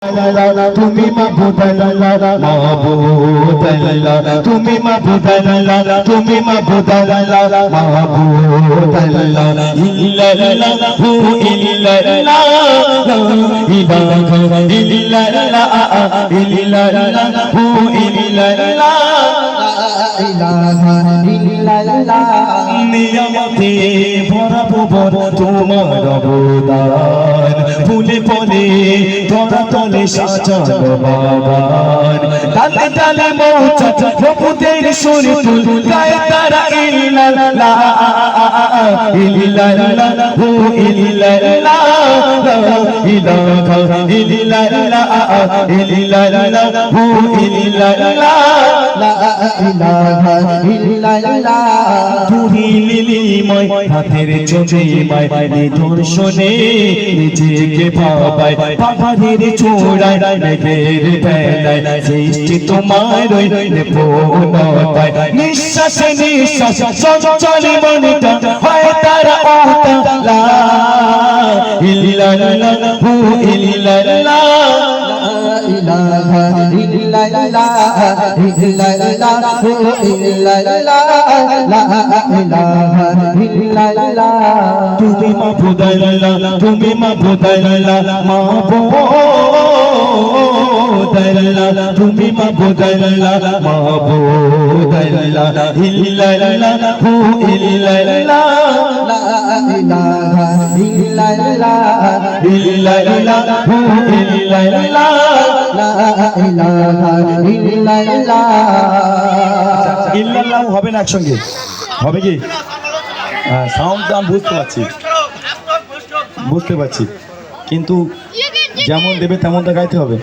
তুমি মাবুদ আল্লাহ মাবুদ আল্লাহ তুমি মাবুদ আল্লাহ তুমি মাবুদ আল্লাহ মাবুদ আল্লাহ ইল্লাল্লাহু ইল্লাল্লাহ ইলাহা ইল্লাল্লাহ ইল্লাল্লাহু ইল্লাল্লাহ ইলাহা ইল্লাল্লাহ নিয়ামতে ভরা ভুবন তোমার অবদান ফুলে ফলে ধরা তলে সাজানো বাগান তালে তালে মৌচাক প্রভুদের সুরে তুল গায় তারা ইল্লাল্লাহ ইল্লাল্লাহু ইল্লাল্লাহ ইলাহা ইল্লাল্লাহ ইল্লাল্লাহু ইল্লাল্লাহ লা ইলাহা ইল্লাল্লাহ তুমি লীলিময় হাতের চোখেময় নিদর্শনে নিজেকে ভাবায় পাহাড়ের চূড়ায় মেঘের বেলায় সৃষ্টি তোমার পূর্ণতায় নিঃশ্বাসে নিঃশ্বাস চঞ্চল মনটা হয় তারা লা ইল্লাল্লাহু ইল্লাল্লাহ ইলাহা ইল্লাল্লাহ ইল্লাল্লাহু ইল্লাল্লাহ লা ইলাহা ইল্লাল্লাহ তুমি মাবুদ আল্লাহ তুমি মাবুদ আল্লাহ মাবুদ আল্লাহ তুমি মাবুদ আল্লাহ মাবুদ আল্লাহ ইল্লাল্লাহু ইল্লাল্লাহ লা ইলাহা ইল্লাল্লাহ ইল্লাল্লাহু ইল্লাল্লাহ লা ইলাহা ইল্লাল্লাহ ইল্লাল্লাহু হবে না একসঙ্গে হবে কি সাউন্ডটা আমি বুঝতে পারছি কিন্তু যেমন দেবে তেমনটা গাইতে হবে